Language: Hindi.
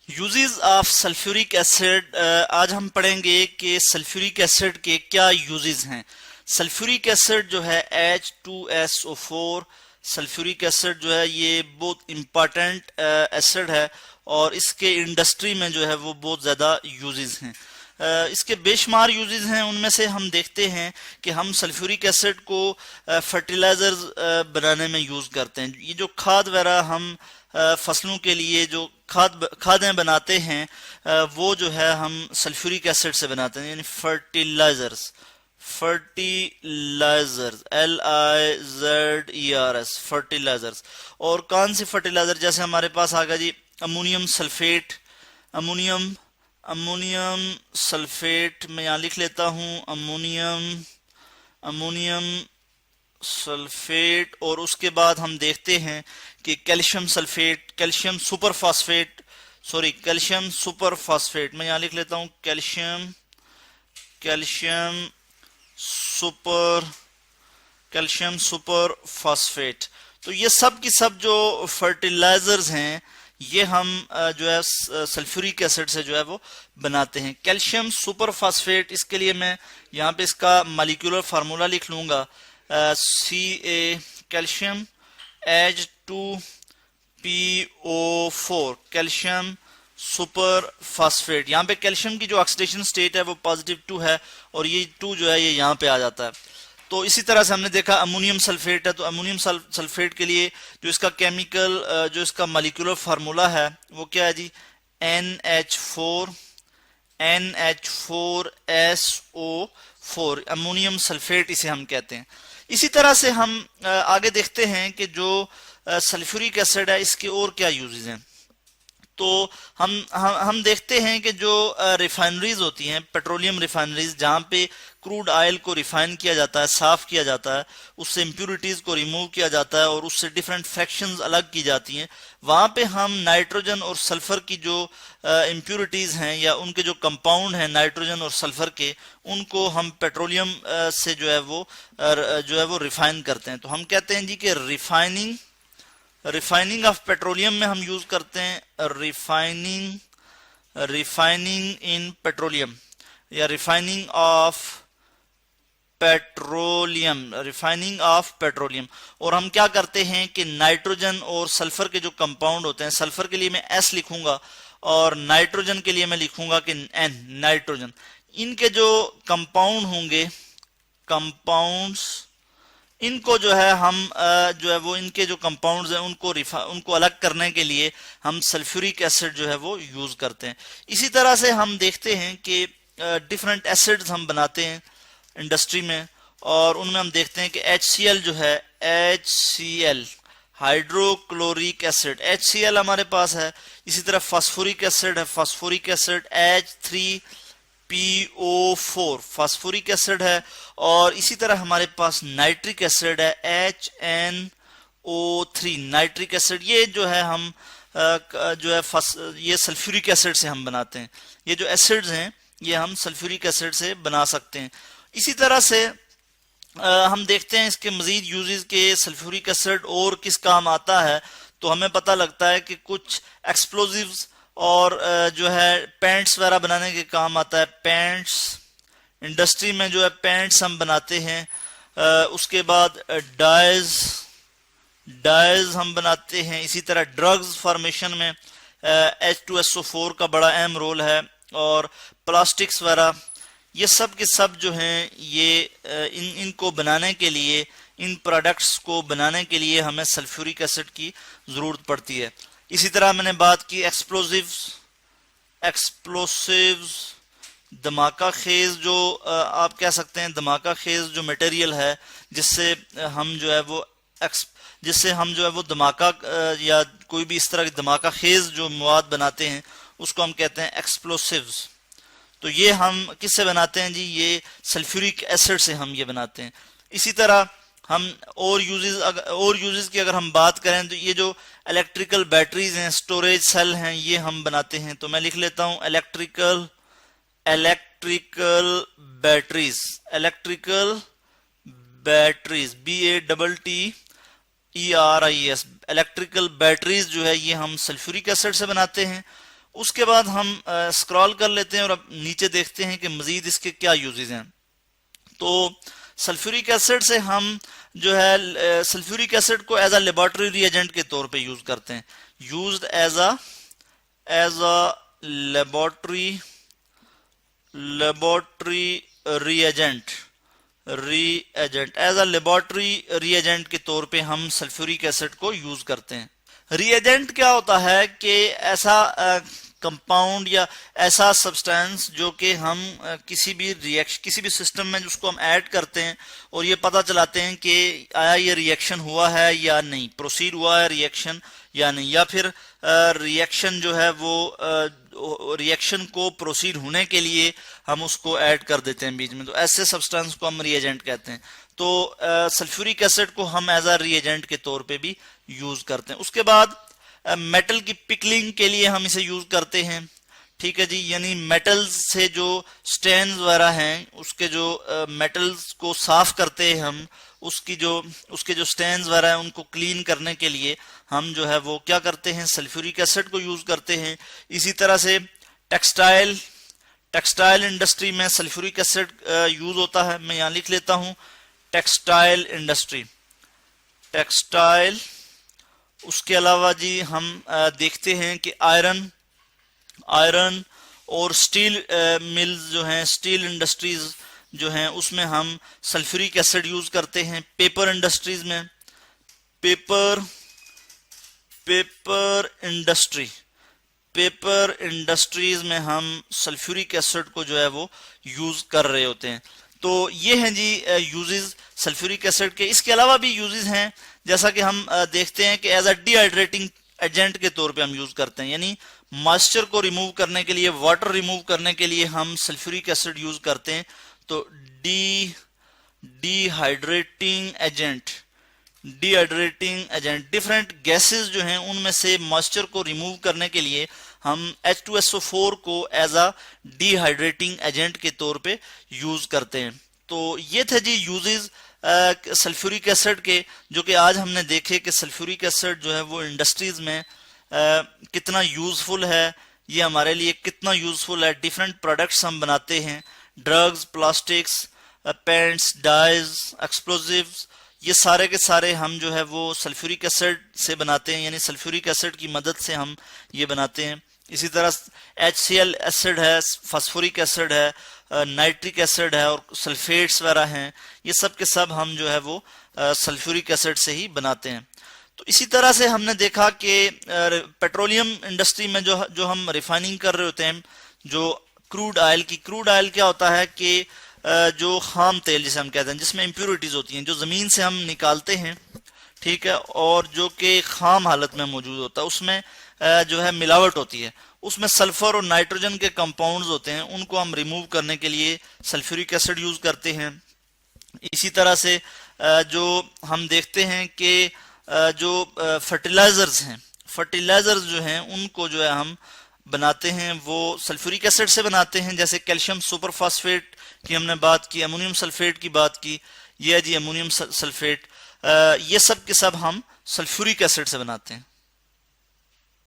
Uses of sulphuric acid. आज हम पढ़ेंगे कि सल्फ्यूरिक एसिड के क्या यूजेस हैं। सल्फ्यूरिक एसिड जो है H2SO4 सल्फ्यूरिक एसिड जो है ये बहुत इम्पॉर्टेंट एसिड है और इसके इंडस्ट्री में जो है वो बहुत ज़्यादा यूजेस हैं। इसके बेशुमार यूजेस हैं, उनमें से हम देखते हैं कि हम सल्फ्यूरिक एसिड को फर्टिलाइजर्स बनाने में यूज़ करते हैं। ये जो खाद वगैरह हम फसलों के लिए जो खादें बनाते हैं वो जो है हम सल्फ्यूरिक एसिड से बनाते हैं, यानी फर्टिलाइजर्स LIZERS फर्टिलाइजर्स। और कौन सी फर्टिलाइजर, जैसे हमारे पास आ गया जी अमोनियम सल्फेट। अमोनियम सल्फेट मैं यहाँ लिख लेता हूँ, अमोनियम सल्फेट। और उसके बाद हम देखते हैं कि calcium sulphate, calcium super phosphate मैं यहाँ लिख लेता हूँ, कैल्शियम सुपर फास्फेट। तो ये सब की सब जो फर्टिलाइजर्स हैं ये हम जो है सल्फ्यूरिक एसिड से जो है वो बनाते हैं। कैल्शियम सुपर फास्फेट, इसके लिए मैं यहाँ पे इसका मॉलिक्यूलर फार्मूला लिख लूंगा, Ca calcium H2PO4 calcium super phosphate. यहाँ पे कैल्शियम की जो ऑक्सीडेशन स्टेट है वो +2 है और ये 2 जो है ये यहाँ पे आ जाता है। तो इसी तरह से हमने देखा अमोनियम सल्फेट है, तो अमोनियम सल्फेट के लिए जो इसका केमिकल जो इसका मॉलिक्यूलर फार्मूला है वो क्या है जी, NH4SO4 अमोनियम सल्फेट इसे हम कहते हैं। इसी तरह से हम आगे देखते हैं कि जो सल्फ्यूरिक एसिड है इसके और क्या यूजेस हैं। तो हम देखते हैं कि जो रिफाइनरीज होती हैं, पेट्रोलियम रिफाइनरीज, जहाँ पे क्रूड ऑयल को रिफाइन किया जाता है, साफ किया जाता है, उससे इम्प्यूरिटीज को रिमूव किया जाता है और उससे डिफरेंट फ्रैक्शंस अलग की जाती हैं। वहाँ पे हम नाइट्रोजन और सल्फर की जो इम्प्यूरिटीज हैं या उनके जो कंपाउंड हैं नाइट्रोजन और सल्फर के, उनको हम पेट्रोलियम से जो है वो रिफाइन करते हैं। तो हम कहते हैं जी कि रिफाइनिंग ऑफ पेट्रोलियम में हम यूज करते हैं रिफाइनिंग इन पेट्रोलियम या रिफाइनिंग ऑफ पेट्रोलियम। और हम क्या करते हैं कि नाइट्रोजन और सल्फर के जो कंपाउंड होते हैं, सल्फर के लिए मैं S लिखूंगा और नाइट्रोजन के लिए मैं लिखूंगा कि N नाइट्रोजन। इनके जो कंपाउंड होंगे, कंपाउंड्स, इनको जो है हम जो है वो इनके जो कंपाउंड्स हैं उनको अलग करने के लिए हम सल्फ्यूरिक एसिड जो है वो यूज करते हैं। इसी तरह से हम देखते हैं कि डिफरेंट एसिड्स हम बनाते हैं इंडस्ट्री में और उनमें हम देखते हैं कि HCl जो है, HCl हाइड्रोक्लोरिक एसिड, HCl हमारे पास है। इसी तरह फास्फोरिक एसिड है, phosphoric acid H3PO4 phosphoric acid है। और इसी तरह हमारे पास नाइट्रिक एसिड है, HNO3 नाइट्रिक एसिड। ये जो है हम जो है ये सल्फ्यूरिक एसिड से हम बनाते हैं। ये जो एसिड्स हैं ये हम सल्फ्यूरिक एसिड से बना सकते हैं। इसी तरह से हम देखते हैं इसके मजीद यूजेस के सल्फ्यूरिक एसिड और किस काम आता है। तो हमें पता लगता है कि कुछ एक्सप्लोजिव्स और जो है पेंट्स वगैरह बनाने के काम आता है। पेंट्स इंडस्ट्री में जो है पेंट्स हम बनाते हैं। उसके बाद डाइज हम बनाते हैं। इसी तरह ड्रग्स फॉर्मेशन में H2SO4 का बड़ा अहम रोल है। और प्लास्टिक्स वगैरह ये सब के सब जो हैं ये इनको बनाने के लिए, इन प्रोडक्ट्स को बनाने के लिए हमें सल्फ्यूरिक एसिड की जरूरत पड़ती है। इसी तरह मैंने बात की एक्सप्लोसिव्स धमाका खेज, जो आप कह सकते हैं धमाका खेज जो मटेरियल है जिससे हम जो है वो धमाका या कोई भी इस तरह की धमाका खेज जो मवाद बनाते हैं उसको हम कहते हैं एक्सप्लोसिव्स। तो ये हम किससे बनाते हैं जी, ये सल्फ्यूरिक एसिड से हम ये बनाते हैं। इसी तरह हम और यूजेस की अगर हम बात करें तो ये जो इलेक्ट्रिकल बैटरीज हैं, स्टोरेज सेल हैं, ये हम बनाते हैं। तो मैं लिख लेता हूं electrical batteries BATTERIES electrical batteries जो है ये हम सल्फ्यूरिक एसिड से बनाते हैं। उसके बाद हम स्क्रॉल कर लेते हैं और अब नीचे देखते हैं कि मजीद इसके क्या यूजेस हैं। तो सल्फ्यूरिक एसिड से हम जो है सल्फ्यूरिक एसिड को एज अ लेबोरेटरी रिएजेंट के तौर पे यूज करते हैं, used as a laboratory reagent as a laboratory reagent के तौर पे हम सल्फ्यूरिक एसिड को यूज करते हैं। रिएजेंट क्या होता है कि ऐसा कंपाउंड या ऐसा सब्सटेंस जो कि हम किसी भी सिस्टम में उसको हम ऐड करते हैं और ये पता चलाते हैं कि आया ये रिएक्शन हुआ है या नहीं, प्रोसीड हुआ है रिएक्शन या नहीं, या फिर रिएक्शन जो है वो रिएक्शन को प्रोसीड होने के लिए हम उसको ऐड कर देते हैं बीच में, तो ऐसे सब्सटेंस को हम रिएजेंट कहते हैं। तो सल्फ्यूरिक एसिड को हम एज अ रिएजेंट के तौर पे भी यूज करते हैं। उसके बाद मेटल की पिकलिंग के लिए हम इसे यूज करते हैं, ठीक है जी, यानी मेटल्स से जो स्टेन्स वगैरह हैं उसके जो मेटल्स को साफ करते हैं हम, उसके जो स्टेन्स वगैरह हैं उनको क्लीन करने के लिए हम जो है वो क्या करते हैं, सल्फ्यूरिक एसिड को यूज करते हैं। इसी तरह से टेक्सटाइल इंडस्ट्री में सल्फ्यूरिक एसिड यूज होता है, मैं यहाँ लिख लेता हूँ टेक्सटाइल इंडस्ट्री, टेक्सटाइल। उसके अलावा जी हम देखते हैं कि आयरन और स्टील मिल्स जो हैं, स्टील इंडस्ट्रीज जो हैं उसमें हम सल्फ्यूरिक एसिड यूज करते हैं। पेपर इंडस्ट्रीज में पेपर इंडस्ट्रीज में हम सल्फ्यूरिक एसिड को जो है वो यूज कर रहे होते हैं। तो ये हैं जी यूजेस सल्फ्यूरिक एसिड के। इसके अलावा भी यूजेस हैं, जैसा कि हम देखते हैं कि एज अ डिहाइड्रेटिंग एजेंट के तौर पे हम यूज करते हैं, यानी मॉइस्चर को रिमूव करने के लिए, वाटर रिमूव करने के लिए हम सल्फ्यूरिक एसिड यूज करते हैं। तो डिहाइड्रेटिंग एजेंट डिफरेंट गैसेस जो हैं उनमें से मॉइस्चर को रिमूव करने के लिए हम H2SO4 को एज अ डिहाइड्रेटिंग एजेंट के तौर पे यूज करते हैं। तो ये थे जी यूजेस सल्फ्यूरिक एसिड के, जो कि आज हमने देखे कि सल्फ्यूरिक एसिड जो है वो इंडस्ट्रीज में कितना यूजफुल है, ये हमारे लिए कितना यूजफुल है। डिफरेंट प्रोडक्ट्स हम बनाते हैं, drugs, plastics, paints, dyes, explosives, ये सारे के सारे हम जो है वो सल्फ्यूरिक एसिड से बनाते हैं, यानी सल्फ्यूरिक एसिड की मदद से हम ये बनाते हैं। इसी तरह HCl एसिड है, फास्फोरिक एसिड है, नाइट्रिक एसिड है और सल्फेट्स वगैरह हैं, ये सब के सब हम जो है वो सल्फ्यूरिक एसिड से ही बनाते हैं। तो इसी तरह से हमने देखा कि पेट्रोलियम इंडस्ट्री में जो हम रिफाइनिंग कर रहे होते हैं, जो क्रूड ऑयल क्या होता है कि जो खाम तेल जिसे हम कहते हैं, जिसमें इम्प्योरिटीज होती हैं, जो जमीन से हम निकालते हैं, ठीक है, और जो कि खाम हालत में मौजूद होता है, उसमें जो है मिलावट होती है, उसमें सल्फर और नाइट्रोजन के कंपाउंड्स होते हैं, उनको हम रिमूव करने के लिए सल्फ्यूरिक एसिड यूज करते हैं। इसी तरह से जो हम देखते हैं कि जो फर्टिलाइजर्स जो हैं उनको जो है हम बनाते हैं वो सल्फ्यूरिक एसिड से बनाते हैं। जैसे कैल्शियम सुपरफॉस्फेट की हमने बात की, अमोनियम सल्फेट की बात की, ये है जी अमोनियम सल्फेट, ये सब के सब हम सल्फ्यूरिक एसिड से बनाते हैं।